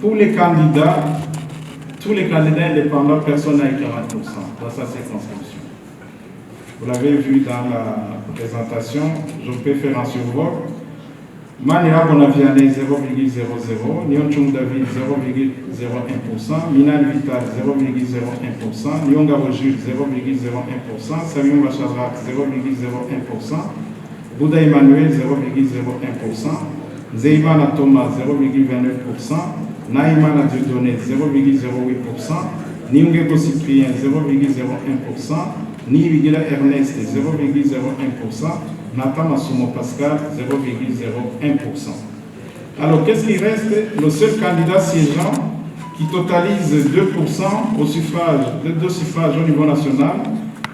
Pour les candidats, tous les candidats indépendants, personne n'a eu 40% dans sa circonscription. Vous l'avez vu dans la présentation, je peux faire un survol. Manira Bonaviane 0,00, Nyon Chung David 0,01%, Minan Vital 0,01%, Nyonga Jules 0,01%, Samuel Bachadrak 0,01%, Bouddha Emmanuel 0,01%, Zeimana Thomas 0,29%, Naïmana Dieudonné 0,08%, Niungeko Cyprien 0,01%, Niwigila Ernest 0,01%, Nathan Masumo Pascal 0,01%. Alors qu'est-ce qui reste? Le seul candidat siégeant qui totalise 2% au suffrage, deux suffrages au niveau national,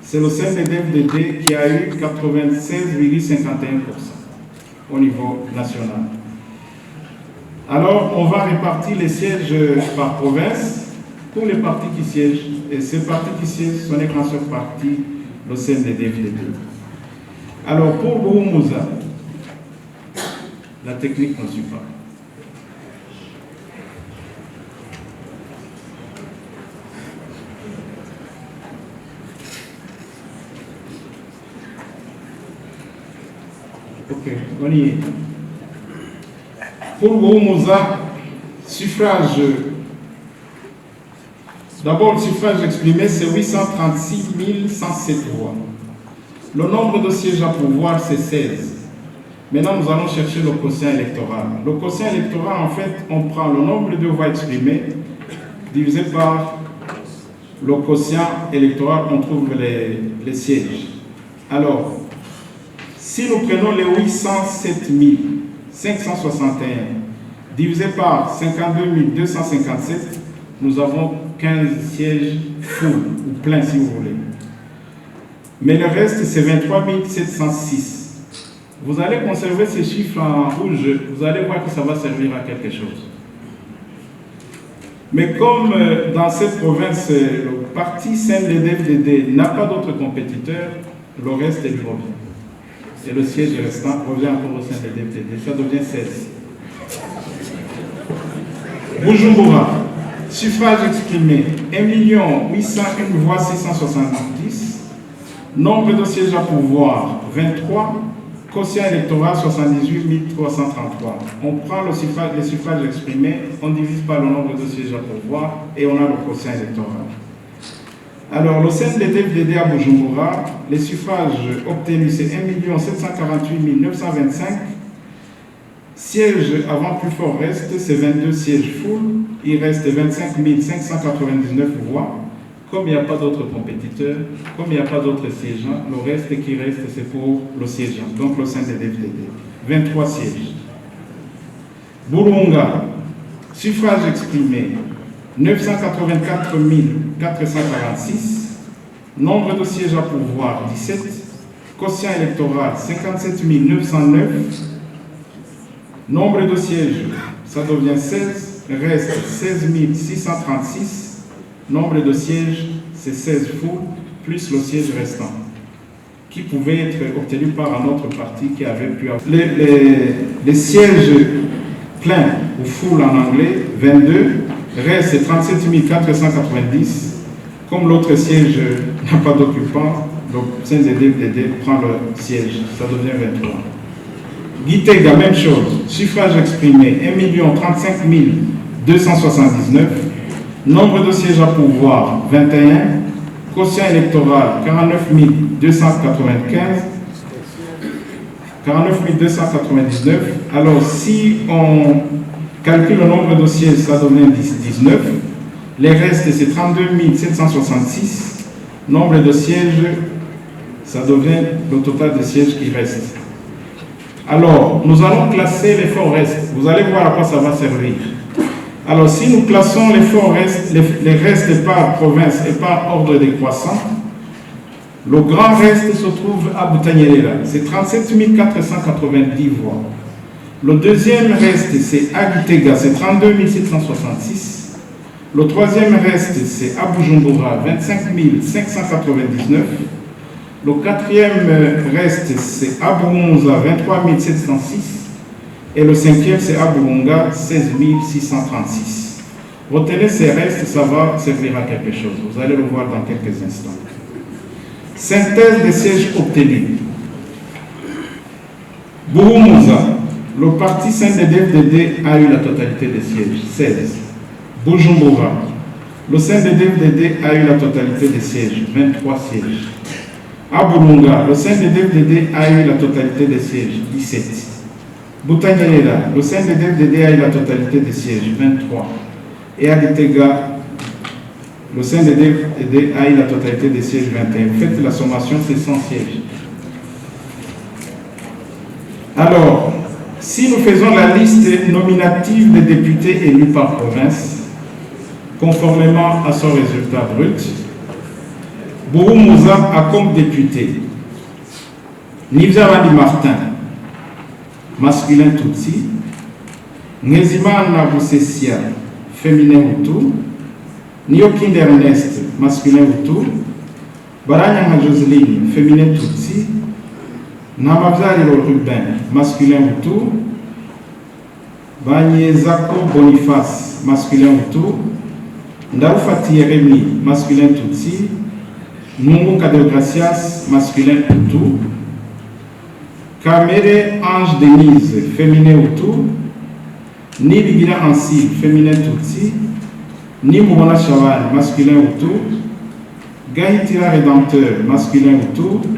c'est le CNDD-FDD qui a eu 96,51% au niveau national. Alors, on va répartir les sièges par province pour les partis qui siègent. Et ces partis qui siègent, ce n'est qu'un seul parti, le CNDD-FDD. Alors, pour Bouroumouza, la technique ne suit pas. Ok, on y est. Pour Bouroumouza, suffrage. D'abord, le suffrage exprimé, c'est 836 107 voix. Le nombre de sièges à pourvoir, c'est 16. Maintenant, nous allons chercher le quotient électoral. Le quotient électoral, en fait, on prend le nombre de voix exprimées divisé par le quotient électoral, on trouve les sièges. Alors, si nous prenons les 807 561 divisé par 52 257, nous avons 15 sièges full ou pleins si vous voulez. Mais le reste, c'est 23 706. Vous allez conserver ces chiffres en rouge, vous allez voir que ça va servir à quelque chose. Mais comme dans cette province, le parti CNDD-FDD n'a pas d'autres compétiteurs, le reste est revient. Et le siège restant revient encore au CNDD-FDD, ça devient 16. Bujumbura, suffrage exprimé 1 801 voix 670. Nombre de sièges à pourvoir, 23. Quotient électoral, 78 333. On prend les suffrages exprimés, on divise par le nombre de sièges à pourvoir et on a le quotient électoral. Alors, le CNDD-FDD à Bujumbura, les suffrages obtenus, c'est 1 748 925. Sièges avant plus fort reste, c'est 22 sièges full. Il reste 25 599 voix. Comme il n'y a pas d'autres compétiteurs, comme il n'y a pas d'autres siégeants, le reste qui reste, c'est pour le siégeant, donc le CNDD-FDD. 23 sièges. Burunga, suffrage exprimé, 984 446. Nombre de sièges à pourvoir, 17. Quotient électoral, 57 909. Nombre de sièges, ça devient 16. Reste 16 636. Nombre de sièges, c'est 16 full, plus le siège restant, qui pouvait être obtenu par un autre parti qui avait pu avoir. Les sièges pleins ou full en anglais, 22, reste 37 490. Comme l'autre siège n'a pas d'occupant, donc CNDD-FDD prend le siège, ça devient 23. Gitega, même chose, suffrage exprimé, 1 035 279. Nombre de sièges à pourvoir, 21. Quotient électoral, 49 295. 49 299. Alors, si on calcule le nombre de sièges, ça devient 19. Les restes, c'est 32 766. Nombre de sièges, ça devient le total de sièges qui restent. Alors, nous allons classer les forts restes. Vous allez voir à quoi ça va servir. Alors, si nous classons les restes par province et par ordre décroissant, le grand reste se trouve à Boutagnelela, c'est 37 490 voix. Le deuxième reste, c'est à Gitega, c'est 32 766. Le troisième reste, c'est à Bujumbura, 25 599. Le quatrième reste, c'est à Bumunza, 23 706. Et le cinquième, c'est à Burunga, 16 636. Retenez ces restes, ça va servir à quelque chose. Vous allez le voir dans quelques instants. Synthèse des sièges obtenus. Bouroumouza, le parti CNDD-FDD a eu la totalité des sièges, 16. Bujumbura, le CNDD-FDD a eu la totalité des sièges, 23 sièges. À Burunga, le CNDD-FDD a eu la totalité des sièges, 17. Butanyerera, le CNDD-FDD a eu la totalité des sièges, 23. Et à Gitega, le CNDD-FDD a eu la totalité des sièges, 21. Faites la sommation, c'est 100 sièges. Alors, si nous faisons la liste nominative des députés élus par province, conformément à son résultat brut, Bouroumouza a comme député Nivzarani Martin, masculin Tutsi, Ngezimana Boussessia, féminin Hutu, Niokind Ernest, masculin Hutu, Baranyama Joseline, féminin Tutsi, Namavzaliro Ruben, masculin Hutu, Banyezako Boniface, masculin Hutu, Ndaoufati Rémi, masculin Tutsi, Mungu Kadegracias, masculin Hutu, Kamere Ange Denise, féminin Hutu, Ni Bigira Ansi, féminin Tutsi, Ni Mourona Chaval, masculin Hutu, Gaïtira Rédempteur, masculin Hutu,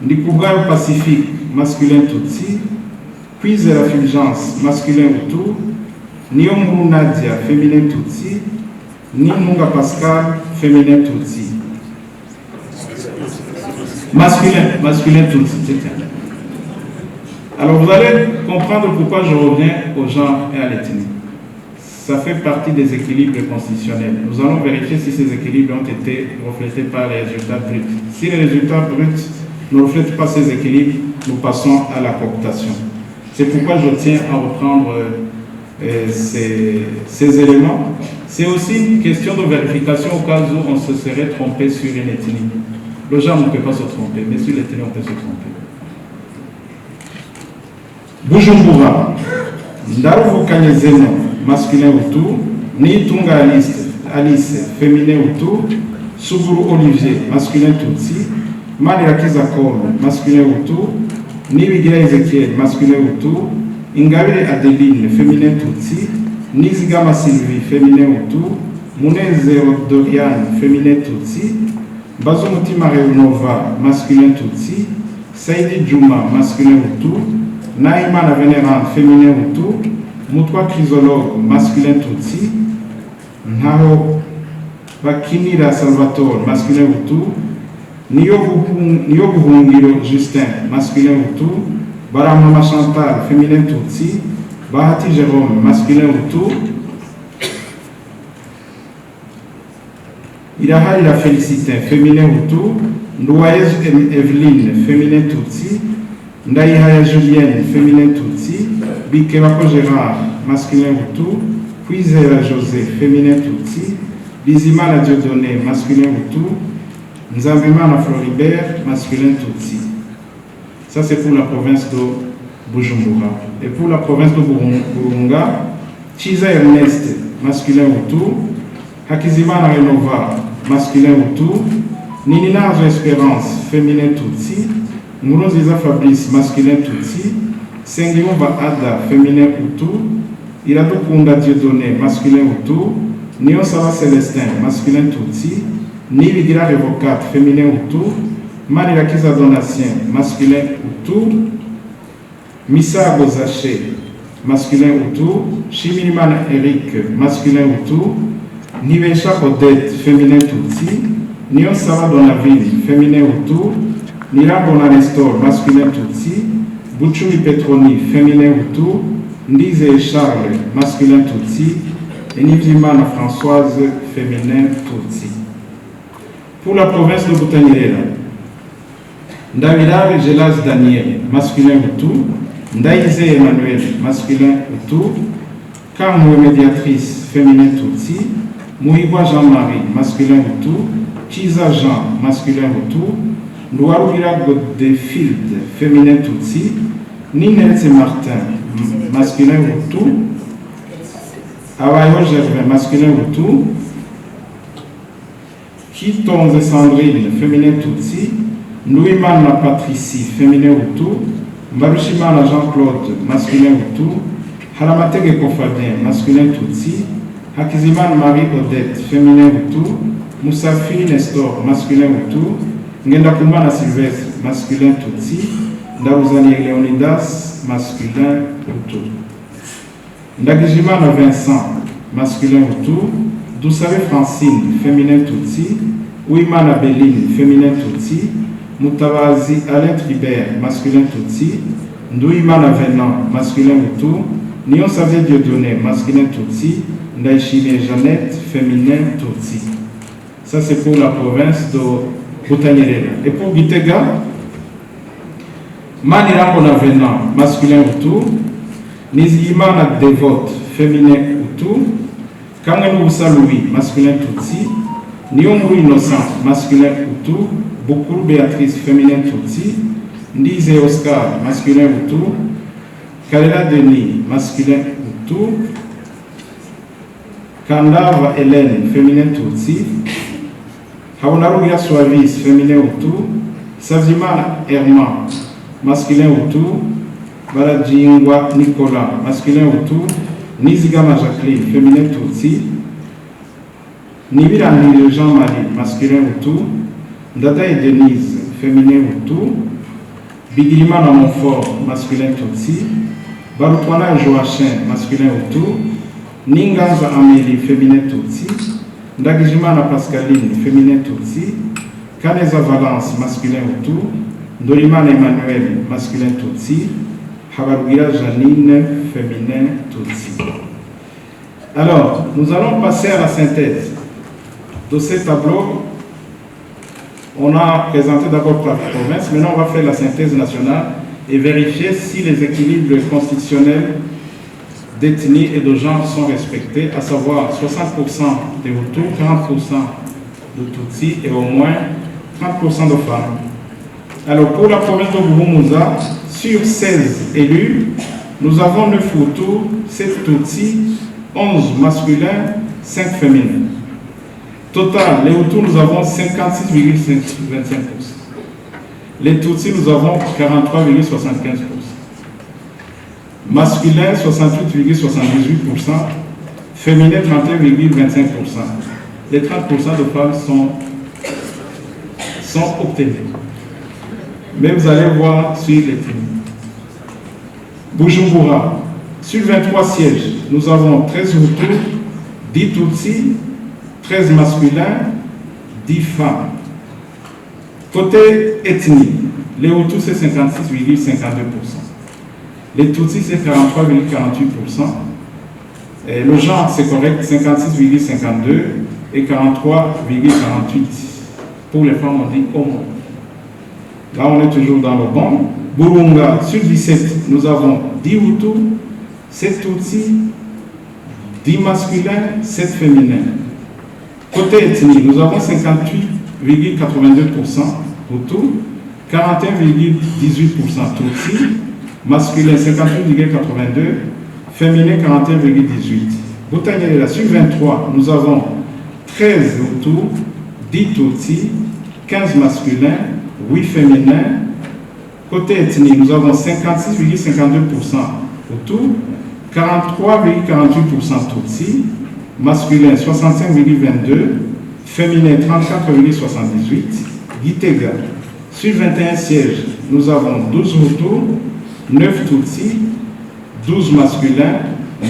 Nikougaï Pacifique, masculin Tutsi, Puis la Fulgence, masculin Hutu, Niomou Nadia, féminin Tutsi, Nimunga Pascal, féminin Tutsi. Masculin Tutsi, c'est ça. Alors vous allez comprendre pourquoi je reviens au genre et à l'ethnie. Ça fait partie des équilibres constitutionnels. Nous allons vérifier si ces équilibres ont été reflétés par les résultats bruts. Si les résultats bruts ne reflètent pas ces équilibres, nous passons à la cooptation. C'est pourquoi je tiens à reprendre ces éléments. C'est aussi une question de vérification au cas où on se serait trompé sur une ethnie. Le genre ne peut pas se tromper, mais sur l'ethnie on peut se tromper. Bujumbura, Ndaruvu Kanyezeno, masculin Hutu, Nitunga Alice, féminin Hutu, Suburu Olivier, masculin Tutsi, Manirakiza Kome, masculin Hutu, Nibigira Ezekiel, masculin Hutu, Ingabire Adeline, féminin Tutsi, Nizigama Sylvie, féminin Hutu, Muneze Dorian, féminin Tutsi, Bazumuti Mareunova, masculin Tutsi, Saïdi Djouma, masculin Hutu, Naïma la Vénérante, féminin Hutu, Moutwa Chrysologue, masculin Tutsi, Nao Bakinira Salvatore, masculin Hutu, Niobuhungiro Justin, masculin Hutu, Baramama Chantal, féminin Tutsi, Bahati Jérôme, masculin Hutu, Irahari la Félicité, féminin Hutu, Ndouaez Evelyne, féminin Tutsi, Ndaïhaya Julienne, féminin Tutsi, Bikewako Gérard, masculin Hutu, Puisera José, féminin Tutsi, Bizimana Dieudonné, masculin Hutu, Nzambimana Floribert, masculin Tutsi. Ça c'est pour la province de Bujumbura. Et pour la province de Burunga, Chiza Ernest, masculin Hutu, Hakizimana Renova, masculin Hutu, Nininazo Espérance, féminin Tutsi, Mouroziza Fabrice, masculin Tutsi, Sengiomba Ada, féminin Hutu, Iradokunda Dieudonné, masculin Hutu, Nionsava Célestin, masculin Tutsi, Nibigira Révocate, féminin Hutu, Manirakiza Donatien, masculin Hutu, Missa Gozaché, masculin Hutu, Chimilimana Eric, masculin Hutu, Nivesha Odette, féminin Tutsi, Nionsava Donaville, féminin Hutu, Nirabona Nestor, masculin Tutsi, Bouchoumi Petroni, féminin Hutu, Ndize Charles, masculin Tutsi, et Nivimana Françoise, féminin Tutsi. Pour la province de Butanyerera, Ndavira Gelas Daniel, masculin Hutu, Ndaïze Emmanuel, masculin Hutu, Kamwe Médiatrice, féminin Tutsi, Mouigwa Jean-Marie, masculin Hutu, Chiza Jean, masculin Hutu, Ndouarouvira Godefilde, féminin Tutsi, Ninetse Martin, masculin Hutu, Abayo Gervin, masculin Hutu. Kitonze Sandrine, féminin Tutsi. Louimana Patricie, féminin Hutu. Mbarushimana Jean-Claude, masculin Hutu. Haramatege Kofadin, masculin Tutsi. Hakizimana Marie-Odette, féminin Hutu. Moussafi Nestor, masculin Hutu. Ngendakumana Sylvestre, masculin Tutsi. Ndaouzani Léonidas, masculin Hutu. Ndagijimana Vincent, masculin Hutu. Doussave Francine, féminin Tutsi. Ouimana Béline, féminin Tutsi. Moutabazi Alain Tribert, masculin Tutsi. Ndouimana Venant, masculin Hutu. Nion Savé Dieudonné, masculin Tutsi. Ndaïchine Jeannette, féminin Tutsi. Ça c'est pour la province de Butanyerera. Et pour Gitega, Manirambona Venant, masculin Hutu. Nizimana Dévote, féminin Hutu. Kamwenou Louis, masculin Tutsi. Niomou Innocent, masculin Hutu. Boukourou Béatrice, féminin Tutsi. Ndize Oscar, masculin Hutu. Kalela Denis, masculin Hutu. Kandava Hélène, féminin Tutsi. Haonarugia Suavis, féminin Hutu. Savima Herman, masculin Hutu. Baladjingwa Nicolas, masculin Hutu. Nizigama Jacqueline, féminin Tutsi. Nimirani Jean-Marie, masculin Hutu. Ndada et Denise, féminin Hutu. Bigilimana Montfort, masculin Tutsi. Barutwana Joachim, masculin Hutu. Ninganza Amélie, féminin Tutsi. Ndagijimana Pascaline, féminin Tutsi. Kaneza Valence, masculin Hutu. Dorimana Emmanuel, masculin Tutsi. Habarugira Janine, féminin Tutsi. Alors, nous allons passer à la synthèse de ces tableaux. On a présenté d'abord par province, maintenant on va faire la synthèse nationale et vérifier si les équilibres constitutionnels d'ethnie et de genre sont respectés, à savoir 60% de Hutus, 40% de Tutsi et au moins 30% de femmes. Alors pour la province de Buhumuza, sur 16 élus, nous avons 9 Hutus, 7 Tutsi, 11 masculins, 5 féminins. Total, les Hutus, nous avons 56,25%. Les Tutsis, nous avons 43,75%. Masculin, 68,78%. Féminin, 31,25%. Les 30% de femmes sont obtenus. Mais vous allez voir sur les tribus. Bujumbura, sur 23 sièges, nous avons 13 Hutus, 10 Tutsis, 13 masculins, 10 femmes. Côté ethnie, les Hutus c'est 56,52%. Les Tutsis c'est 43,48%. Le genre c'est correct, 56,52% et 43,48%. Pour les femmes on dit homo. Là on est toujours dans le bon. Burunga, sur 17, nous avons 10 Hutus, 7 Tutsis, 10 masculins, 7 féminins. Côté ethnie, nous avons 58,82% Hutus, 41,18% Tutsi, masculin 58,82%, féminin 41,18%. Butanyerera, sur 23, nous avons 13 Hutus, 10 Tutsi, 15 masculins, 8 féminins. Côté ethnie, nous avons 56,52% Hutus, 43,48% Tutsi, masculin 65,22%, féminin 34,78%. Gitega, sur 21 sièges, nous avons 12 Hutus, 9 Tutsis, 12 masculins,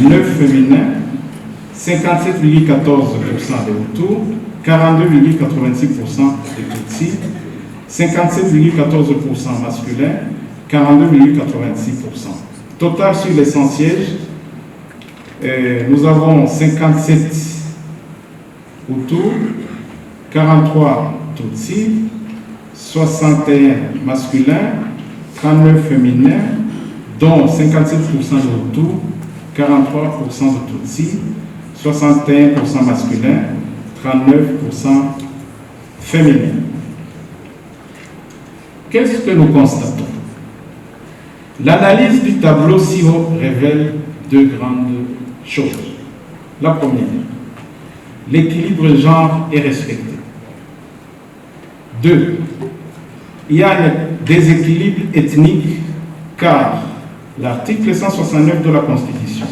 9 féminins, 57,14% de Hutus, 42,86% de Tutsis, 57,14% masculins, 42,86%. Total sur les 100 sièges, nous avons 57 Hutus, 43 Tutsis, 61 masculins, 39 féminins, dont 57% de Hutus, 43% de Tutsis, 61% masculins, 39% féminins. Qu'est-ce que nous constatons? L'analyse du tableau ci-haut révèle deux grandes choses. La première, l'équilibre genre est respecté. 2, il y a un déséquilibre ethnique car l'article 169 de la Constitution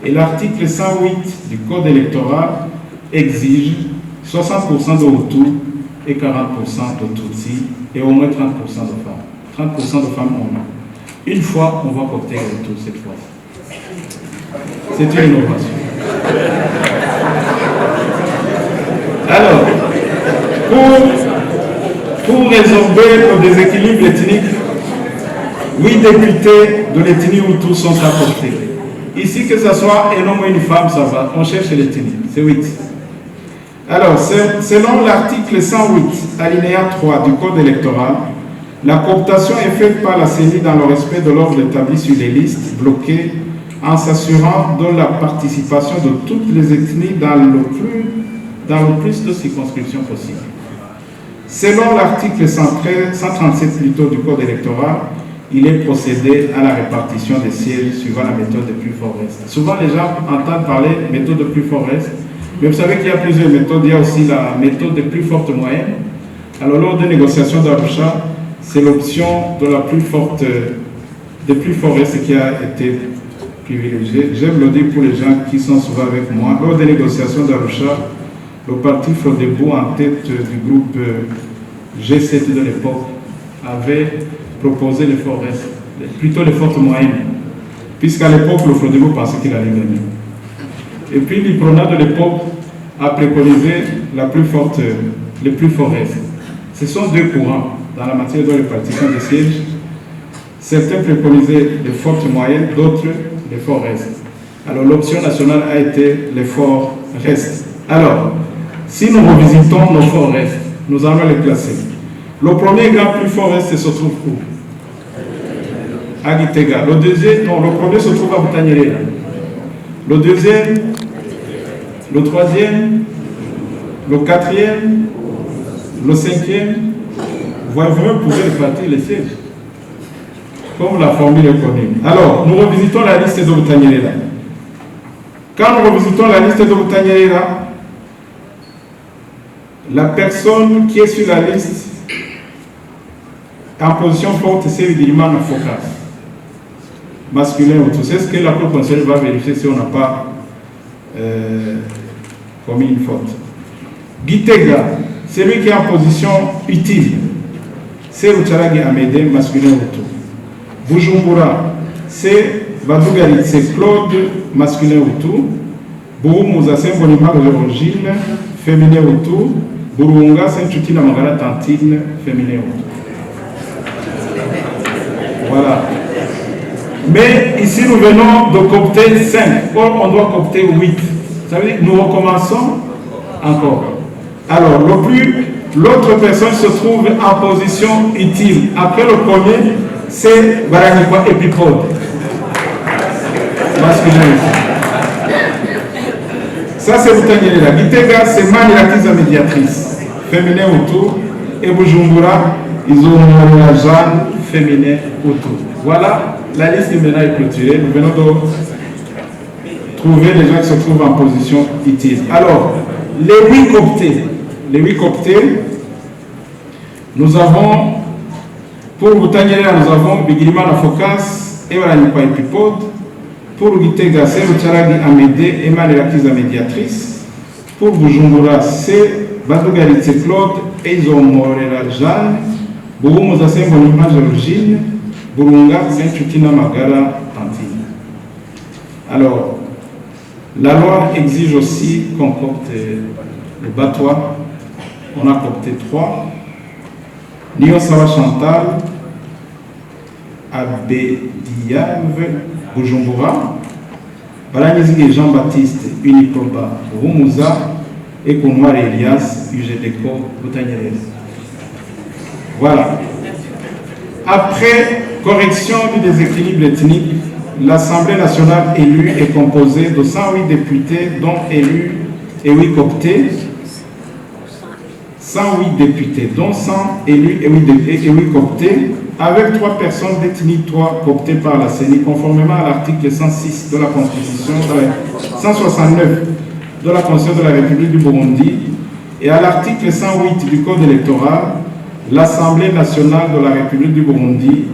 et l'article 108 du Code électoral exigent 60% de Hutus et 40% de Tutsis et au moins 30% de femmes. 30% de femmes en moins. Une fois, on va coopter les Hutus cette fois. C'est une innovation. Alors, pour résorber le déséquilibre ethnique, 8 députés de l'ethnie Hutu sont apportés. Ici, que ce soit un homme ou une femme, ça va. On cherche l'ethnie. C'est 8. Alors, selon l'article 108, alinéa 3 du Code électoral, la cooptation est faite par la CENI dans le respect de l'ordre établi sur les listes bloquées en s'assurant de la participation de toutes les ethnies dans le plus de circonscriptions possibles. Selon l'article 137 plutôt du Code électoral, il est procédé à la répartition des sièges suivant la méthode de plus fort reste. Souvent, les gens entendent parler de méthode de plus fort reste, mais vous savez qu'il y a plusieurs méthodes. Il y a aussi la méthode de plus forte moyenne. Alors, lors des négociations d'Arusha, c'est l'option de la plus forte, de plus fort reste qui a été privilégiée. J'aime le dire pour les gens qui sont souvent avec moi. Lors des négociations d'Arusha, le parti Frodebo, en tête du groupe G7 de l'époque, avait proposé les forts restes, plutôt les fortes moyennes, puisqu'à l'époque, le Frodebo pensait qu'il allait gagner. Et puis, l'IPRONA de l'époque a préconisé les plus forts restes. Ce sont deux courants dans la matière de répartition des sièges. Certains préconisaient les fortes moyennes, d'autres les forts restes. Alors, l'option nationale a été les forts restes. Alors, si nous revisitons nos forts restes, nous allons les classer. Le premier grand plus fort reste se trouve où? À Gitega. Le deuxième, non, le premier se trouve à Boutanyere. Le deuxième, le troisième, le quatrième, le cinquième. Vous pouvez répartir les sièges. Comme la formule est connue. Alors, nous revisitons la liste de Boutanyere. Quand nous revisitons la liste de Boutanyere, la personne qui est sur la liste en position forte, c'est Vidiliman Focas. Masculin ou tout. C'est ce que la Cour constitutionnelle va vérifier si on n'a pas commis une faute. Gitega, c'est lui qui est en position utile. C'est Rucharagi Amédé, masculin ou tout. Bujumbura, c'est Badougarit, c'est Claude, masculin ou tout. Boumouza, c'est Bonima d'origine, féminin ou tout. Burunga, c'est Chutina Magara Tantine, féminin ou tout. Voilà. Mais ici, nous venons de coopter 5. Or, on doit coopter 8. Vous savez, nous recommençons encore. Alors, l'autre personne se trouve en position utile. Après le premier, c'est Baranigwa Epipode. Masculin. Ça, c'est Boutanyere. Gitega, c'est Manirakiza médiatrice. Féminin autour. Et Bujumbura, ils ont la Jeanne féminin autour. Voilà, la liste est maintenant clôturée. Nous venons de trouver les gens qui se trouvent en position utile. Alors, les 8 cooptés, nous avons, pour Boutanyere, nous avons Bigirima Focas et Baranigwa Epipode. Pour Gitega, c'est Rucharagi Amédé et Manirakiza médiatrice. Pour Bujumbura, c'est Badougaritse Claude et Izomorera Jeanne. Boumouza, c'est Bonima Georgine. Burunga, c'est Chutina Magara Tantine. Alors, la loi exige aussi qu'on copte le Batois. On a copté 3. Niosawa Chantal, Abediave, Bujumbura, Baranizige Jean-Baptiste, Uniproba, Boumouza et Koumar Elias, UGDECO, Boutanyere. Voilà. Après correction du déséquilibre ethnique, l'Assemblée nationale élue est composée de 108 députés, dont élus et 8 cooptés. 108 députés, dont 100 élus et 8 cooptés. avec 3 personnes détenues, 3 cooptées par la CENI, conformément à l'article 106 de la Constitution, 169 de la Constitution de la République du Burundi et à l'article 108 du Code électoral, l'Assemblée nationale de la République du Burundi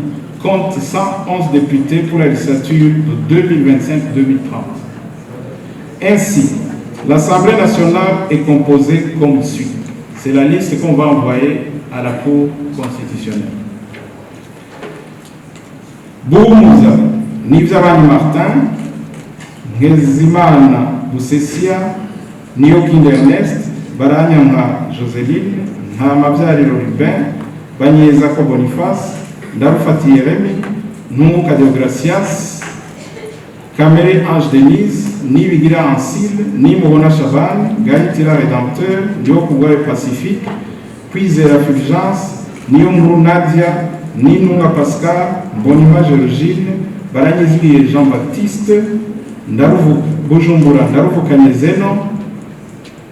compte 111 députés pour la législature de 2025-2030. Ainsi, l'Assemblée nationale est composée comme suit. C'est la liste qu'on va envoyer à la Cour constitutionnelle. Boumouza, Nivzabani Martin, Ngezimana Boussesia, Niokin Ernest, Baranyanga Joséline, Namabyariro Rubin, Banyezako Boniface, Darufati Yeremi, Numuka Deogracias, Kamere Ange Denise, Ni Wigira Ansile, Ni Morona Chaban, Gaïtira Rédempteur, Diokougaï Pacifique, puis la Fulgence, Ni Omrou Nadia, Ni Nunga Pascal, Bonima Georgine, Baranyezi Jean-Baptiste, Ndaruvu Bujumbura, Ndaruvu Kanyezeno,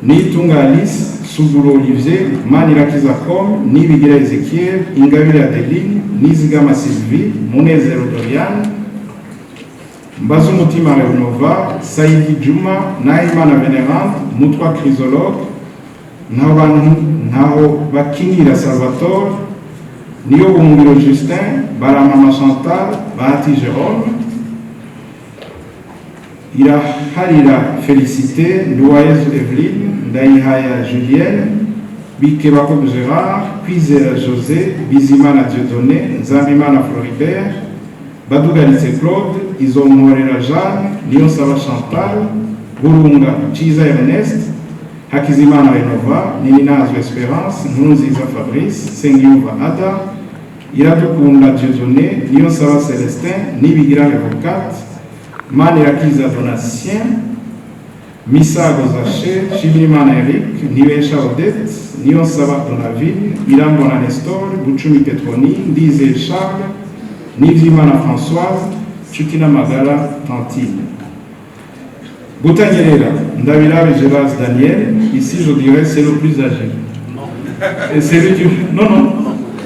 Ni Tunga Alice, Suguro Olivier, Manirakiza Com, Ni Wigira Ezekiel, Ingabire Adeline, Ni Zigama Sylvie, Munezero Dorian, Mbazumutima Renova, Saïdi Djouma, Naïmana Vénérante, Moutwa Chrysologue, Nao Bakinira Salvatore, Nio Bungiro Justin, Baramama Chantal, Bahati Jérôme, Ira Harira Félicité, Louaïs Evelyne, Daïhaya Julienne, Bikebako Gérard, Puisera José, Bizimana Dieudonné, Zambimana Floribert, Badougalise Claude, Isomorera Jeanne, Lionsava Chantal, Burunga Chiza Ernest, Hakizimana Renova, Nininazo Espérance, Nunziza Fabrice, Sengiuva Ada, Iradukunda Dieudonné, Lionsava Célestin, Nibigira Révocate, Manirakiza Donatien, Missa Gozaché, Chibimana Eric, Niwesha Odette, Lionsava Donaville, Irambona Nestor, Bouchoumi Petroni, Dize Charles, Nivimana Françoise, Chukina Magala Tantine. Boutanyerera, Ndavila Gélas Daniel, ici je dirais c'est le plus âgé. Et c'est lui qui... Non,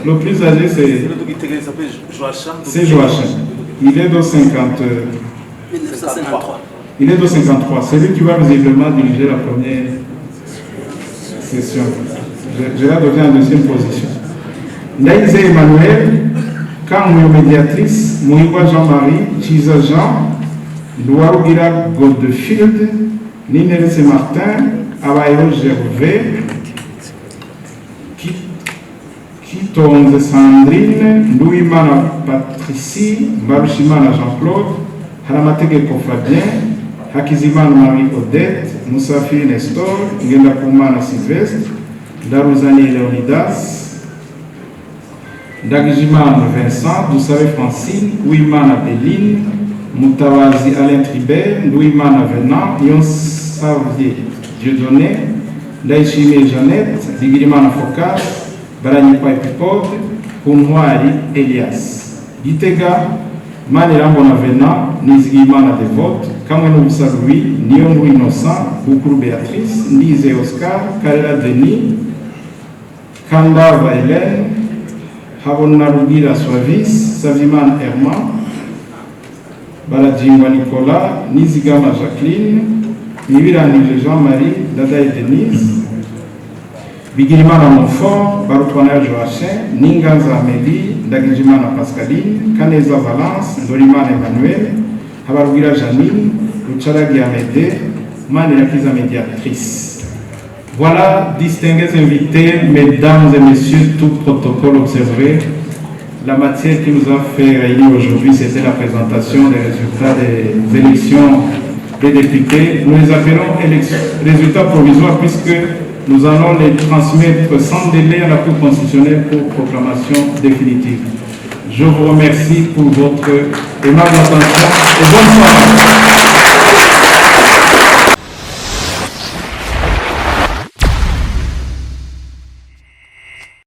le plus âgé c'est Joachim. Il est de 50... Il est de 53. C'est lui qui va visiblement diriger la première session. Je la deviens en deuxième position. Naïse Emmanuel, quand médiatrice, Mouiwa Jean-Marie, Chiza Jean, Louarougira Goldfield, Ninelese Martin, Abayo Gervais, Kitonze Sandrine, Louimana Patricie, Barushimana Jean-Claude, Haramatege Kofabien, Hakizimana Marie Odette, Moussafi Nestor, Ngendakumana Sylvestre, Daruzani Leonidas, Dagijimana Vincent, Doussave Francine, Ouimana Béline, Moutawazi Alain Tribert, Louimana Venant, Yon Savier Dieudonné, Daishime Jeannette, Digirimana Fokas, Baranipa Epipode, Pounouari Elias. Gitega, Manirambona Venant, Nizigimana Devote, Kameno Boussaroui, Nyongo Innocent, Boukourou Béatrice, Nize Oscar, Karela Denis, Kandava Hélène, Habonarugira Suavis, Savimane Herman, Baladjingwa Nicolas, Nizigama Jacqueline, Nivirani Jean-Marie, Dadaï Denise, Bigirimana Monfort, Barutwana Joachim, Ninganza Amélie, Dagijimana Pascaline, Kaneza Valence, Dorimana Emmanuel, Habarugira Janine, Lucharagi Amédée, Manirakiza Médiatrice. Voilà, distingués invités, mesdames et messieurs, tout protocole observé. La matière qui nous a fait réunir aujourd'hui, c'était la présentation des résultats des élections des députés. Nous les appelons résultats provisoires puisque nous allons les transmettre sans délai à la Cour constitutionnelle pour proclamation définitive. Je vous remercie pour votre aimable attention et bonne soirée.